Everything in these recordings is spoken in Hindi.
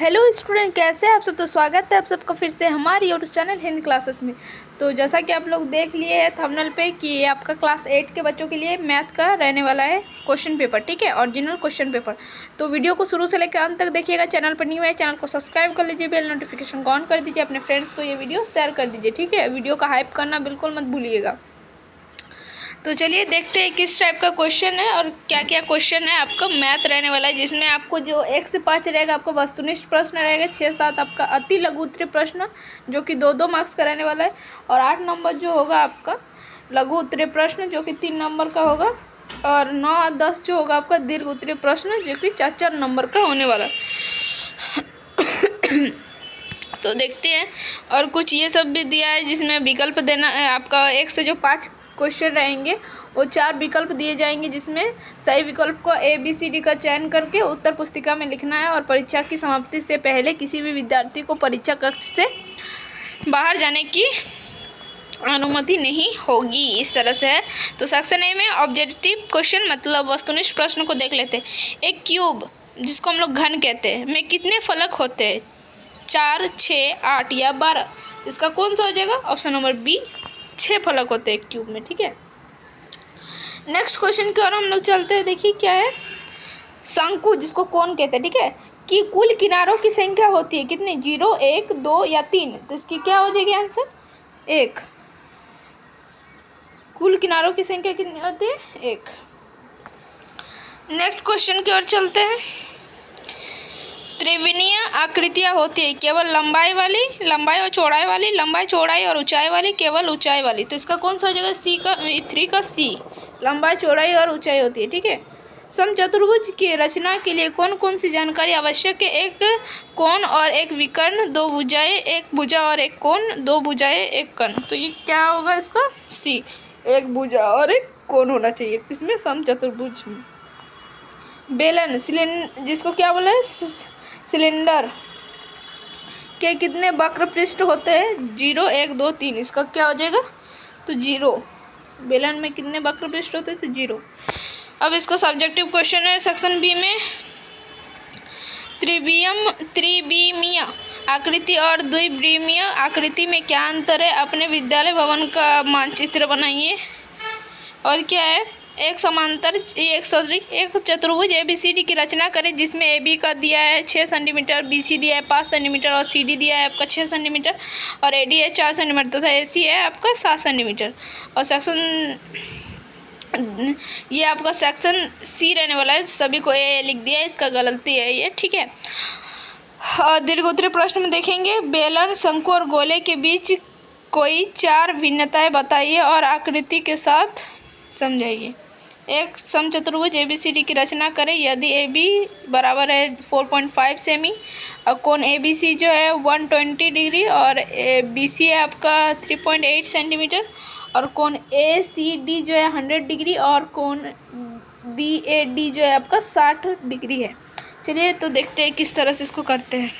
हेलो स्टूडेंट, कैसे हैं आप सब। तो स्वागत है आप सबका फिर से हमारे यूट्यूब चैनल हिंदी क्लासेस में। तो जैसा कि आप लोग देख लिए हैं थंबनेल पे कि ये आपका क्लास 8 के बच्चों के लिए मैथ का रहने वाला है क्वेश्चन पेपर, ठीक है, ओरिजिनल क्वेश्चन पेपर। तो वीडियो को शुरू से लेकर अंत तक देखिएगा। चैनल पर न्यू है, चैनल को सब्सक्राइब कर लीजिए, बेल नोटिफिकेशन को ऑन कर दीजिए, अपने फ्रेंड्स को ये वीडियो शेयर कर दीजिए, ठीक है। वीडियो का हाइप करना बिल्कुल मत भूलिएगा। तो चलिए देखते हैं किस टाइप का क्वेश्चन है और क्या क्या क्वेश्चन है आपका मैथ रहने वाला है, जिसमें आपको जो 1 से 5 रहेगा आपको वस्तुनिष्ठ प्रश्न रहेगा, 6-7 आपका अति लघु उत्तरीय प्रश्न जो कि 2-2 मार्क्स का रहने वाला है, और 8 नंबर जो होगा आपका लघु उत्तरीय प्रश्न जो कि 3 नंबर का होगा, और 9 और 10 जो होगा आपका दीर्घ उत्तरीय प्रश्न जो कि 4-4 नंबर का होने वाला है। तो देखते हैं। और कुछ ये सब भी दिया है जिसमें विकल्प देना है आपका। 1 से जो 5 क्वेश्चन रहेंगे वो 4 विकल्प दिए जाएंगे, जिसमें सही विकल्प को ABCD का चयन करके उत्तर पुस्तिका में लिखना है, और परीक्षा की समाप्ति से पहले किसी भी विद्यार्थी को परीक्षा कक्ष से बाहर जाने की अनुमति नहीं होगी। इस तरह से है। तो सेक्शन ए में ऑब्जेक्टिव क्वेश्चन मतलब वस्तुनिष्ठ प्रश्न को देख लेते हैं। एक क्यूब जिसको हम लोग घन कहते हैं में कितने फलक होते हैं, 4, 6, 8 या 12। तो इसका कौन सा हो जाएगा, ऑप्शन नंबर बी, 6 फलक होते हैं क्यूब में, ठीक है। नेक्स्ट क्वेश्चन की ओर हम लोग चलते हैं। देखिए क्या है, शंकु जिसको कोन कहते हैं, ठीक है, कि कुल किनारों की संख्या होती है कितनी, 0, 1, 2 या 3। तो इसकी क्या हो जाएगी आंसर, 1। कुल किनारों की संख्या कितनी होती है, 1। नेक्स्ट क्वेश्चन की ओर चलते हैं। त्रिविमीय आकृतियाँ होती है केवल लंबाई वाली, लंबाई और चौड़ाई वाली, लंबाई चौड़ाई और ऊंचाई वाली, केवल ऊंचाई वाली। तो इसका कौन सा हो जाएगा, सी का 3 का सी, लंबाई चौड़ाई और ऊंचाई होती है, ठीक है। समचतुर्भुज की रचना के लिए कौन कौन सी जानकारी आवश्यक है, एक कोण और एक विकर्ण, 2 भुजाएं, एक भुजा और एक कोण, 2 भुजाएं एक कर्ण। तो ये क्या होगा इसका, सी, एक भुजा और एक कोण होना चाहिए इसमें समचतुर्भुज में। बेलन सिलेंडर जिसको क्या बोला है, सिलेंडर के कितने वक्र पृष्ठ होते हैं, 0, 1, 2, 3। इसका क्या हो जाएगा, तो 0। बेलन में कितने वक्र पृष्ठ होते हैं, तो 0। अब इसका सब्जेक्टिव क्वेश्चन है सेक्शन बी में। त्रिविमीय आकृति और द्विविमीय आकृति में क्या अंतर है, अपने विद्यालय भवन का मानचित्र बनाइए। और क्या है, एक समांतर एक चतुर्भुज ABCD की रचना करें जिसमें AB का दिया है 6 सेंटीमीटर, BC दिया है 5 सेंटीमीटर और CD दिया है आपका 6 सेंटीमीटर और AD है 4 सेंटीमीटर तथा AC है आपका 7 सेंटीमीटर। और सेक्शन ये आपका सेक्शन C रहने वाला है, सभी को A लिख दिया है, इसका गलती है ये, ठीक है। और दीर्घ उत्तरीय प्रश्न में देखेंगे, बेलन, शंकु और गोले के बीच कोई 4 भिन्नताएं बताइए और आकृति के साथ समझाइए। एक समचतुर्भुज ABCD की रचना करें यदि AB बराबर है 4.5 सेमी और कोण ABC जो है 120 डिग्री और BC है आपका 3.8 सेंटीमीटर और कोण ACD जो है 100 डिग्री और कोण BAD जो है आपका 60 डिग्री है। चलिए तो देखते हैं किस तरह से इसको करते हैं।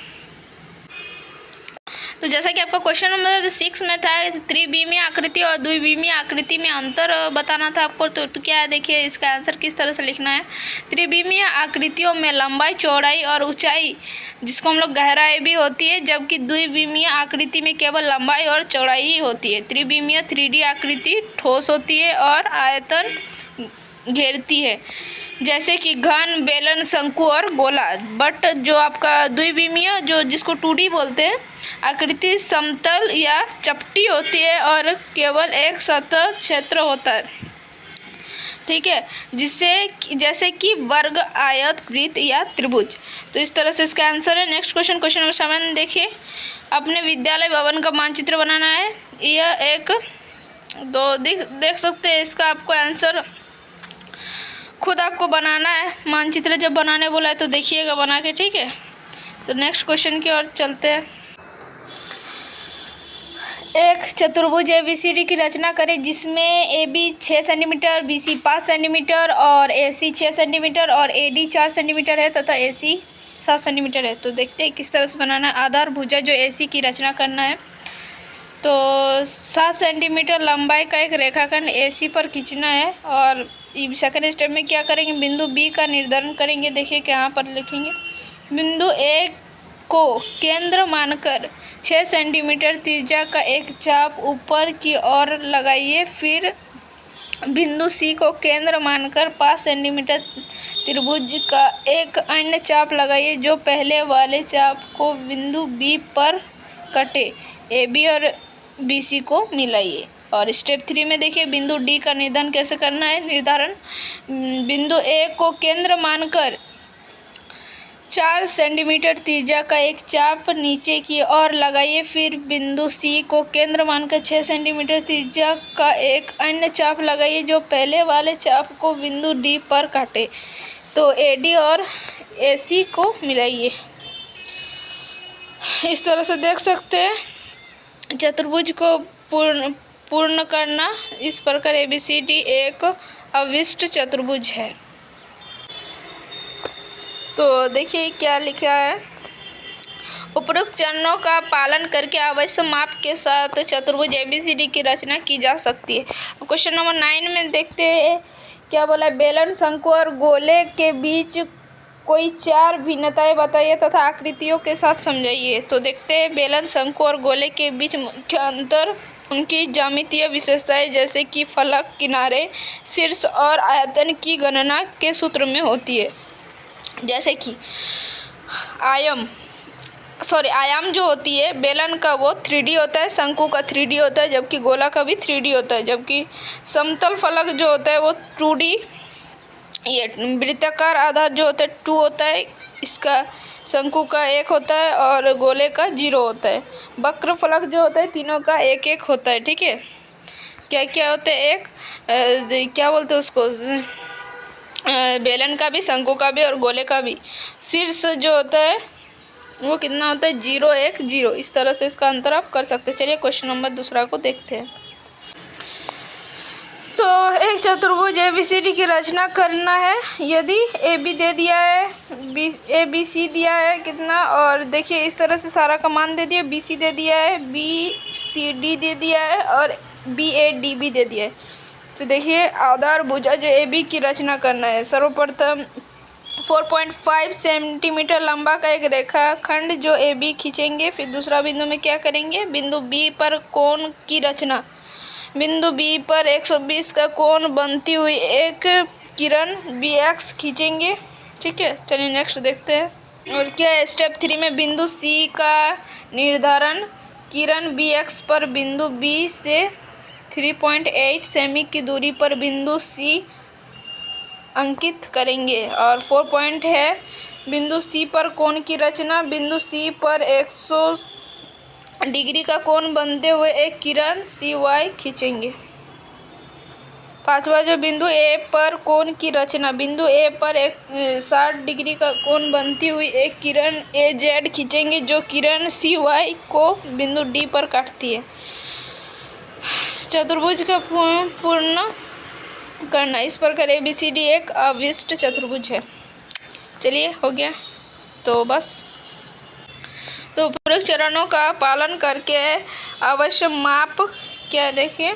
तो जैसा कि आपका क्वेश्चन नंबर 6 में था, त्रिविमीय आकृति और द्विविमीय आकृति में अंतर बताना था आपको। तो क्या है, देखिए इसका आंसर किस तरह से लिखना है। त्रिविमीय आकृतियों में लंबाई, चौड़ाई और ऊंचाई जिसको हम लोग गहराई भी होती है, जबकि द्विविमीय आकृति में केवल लंबाई और चौड़ाई ही होती है। त्रिविमीय 3D आकृति ठोस होती है और आयतन घेरती है जैसे कि घन, बेलन, शंकु और गोला। बट जो आपका द्विविमीय जो जिसको 2D बोलते हैं आकृति समतल या चपटी होती है और केवल एक सतह क्षेत्र होता है, ठीक है, जिससे जैसे कि वर्ग, आयत, वृत्त या त्रिभुज। तो इस तरह से इसका आंसर है। नेक्स्ट क्वेश्चन, क्वेश्चन नंबर 7 देखिए, अपने विद्यालय भवन का मानचित्र बनाना है। यह एक दो देख सकते हैं, इसका आपको आंसर खुद आपको बनाना है। मानचित्र जब बनाने बोला है तो देखिएगा बना के, ठीक है। तो नेक्स्ट क्वेश्चन की ओर चलते हैं। एक चतुर्भुज ABCD की रचना करें जिसमें AB 6 सेंटीमीटर, BC 5 सेंटीमीटर और AC 6 सेंटीमीटर और AD 4 सेंटीमीटर है तथा AC 7 सेंटीमीटर है। तो देखते हैं किस तरह से बनाना है। आधार भुजा जो AC की रचना करना है, तो 7 सेंटीमीटर लंबाई का एक रेखाखंड AC पर खींचना है। और सेकंड स्टेप में क्या करेंगे, बिंदु B का निर्धारण करेंगे। देखिए यहाँ पर लिखेंगे बिंदु A को केंद्र मानकर 6 सेंटीमीटर त्रिज्या का एक चाप ऊपर की ओर लगाइए। फिर बिंदु सी को केंद्र मानकर 5 सेंटीमीटर त्रिभुज का एक अन्य चाप लगाइए जो पहले वाले चाप को बिंदु बी पर कटे। ए बी और बी सी को मिलाइए। और स्टेप 3 में देखिए बिंदु डी का निर्धारण कैसे करना है। निर्धारण, बिंदु ए को केंद्र मानकर 4 सेंटीमीटर त्रिज्या का एक चाप नीचे की ओर लगाइए। फिर बिंदु सी को केंद्र मानकर 6 सेंटीमीटर त्रिज्या का एक अन्य चाप लगाइए जो पहले वाले चाप को बिंदु डी पर काटे। तो ए डी और ए सी को मिलाइए। इस तरह से देख सकते हैं चतुर्भुज को पूर्ण करना। इस प्रकार ABCD एक अविष्ट चतुर्भुज है। तो देखिए क्या लिखा है। उपरोक्त चरणों का पालन करके आवश्यक माप के साथ चतुर्भुज ABCD की रचना की जा सकती है। क्वेश्चन नंबर 9 में देखते हैं क्या बोला है। बेलन, शंकु और गोले के बीच कोई 4 भिन्नताएं बताइए तथा आकृतियों के साथ समझाइए। तो देखते हैं बेलन, शंकु और गोले के बीच मुख्य अंतर उनकी ज्यामितीय विशेषताएं जैसे कि फलक, किनारे, शीर्ष और आयतन की गणना के सूत्र में होती है। जैसे कि आयाम जो होती है बेलन का वो 3D होता है, शंकु का 3D होता है, जबकि गोला का भी 3D होता है। जबकि समतल फलक जो होता है वो 2D, ये वृत्ताकार आधार जो होता है 2 होता है, इसका शंकु का 1 होता है और गोले का 0 होता है। वक्र फलक जो होता है तीनों का 1-1 होता है। ठीक है, क्या क्या होता है, क्या बोलते हैं उसको, बेलन का भी, शंकु का भी और गोले का भी। शीर्ष जो होता है वो कितना होता है, 0-1-0। इस तरह से इसका अंतर आप कर सकते हैं। चलिए क्वेश्चन नंबर दूसरा को देखते हैं। तो एक चतुर्भुज ABCD की रचना करना है। यदि AB दे दिया है, ABC दिया है कितना, और देखिए इस तरह से सारा का मान दे दिया। BC दे दिया है, BCD दे दिया है और BAD भी दे दिया है। तो देखिए आधार भुजा जो AB की रचना करना है। सर्वप्रथम 4.5 सेंटीमीटर लंबा का एक रेखाखंड जो AB खींचेंगे। फिर दूसरा बिंदु में क्या करेंगे, बिंदु B पर कोण की रचना। बिंदु B पर 120 का कोण बनती हुई एक किरण BX खींचेंगे। ठीक है, चलिए नेक्स्ट देखते हैं। और क्या है स्टेप 3 में बिंदु C का निर्धारण। किरण BX पर बिंदु B से 3.8 सेमी की दूरी पर बिंदु C अंकित करेंगे। और 4 पॉइंट है बिंदु C पर कोण की रचना। बिंदु C पर 100 डिग्री का कोण बनते हुए एक किरण CY खींचेंगे। 5वां जो बिंदु A पर कोण की रचना। बिंदु A पर 60 डिग्री का कोण बनती हुई एक किरण AZ खींचेंगे जो किरण CY को बिंदु D पर काटती है। चतुर्भुज का पूर्ण करना। इस प्रकार ABCD एक अविष्ट चतुर्भुज है। चलिए हो गया तो बस। तो उपरोक्त चरणों का पालन करके आवश्यक माप क्या देखिए,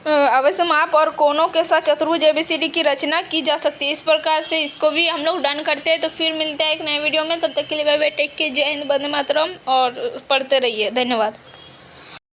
आवश्यक माप और कोणों के साथ चतुर्भुज ABCD की रचना की जा सकती है। इस प्रकार से इसको भी हम लोग डन करते हैं। तो फिर मिलते हैं एक नए वीडियो में। तब तक के लिए बाय बाय, टेक केयर, जय हिंद, वंदे मातरम और पढ़ते रहिए। धन्यवाद।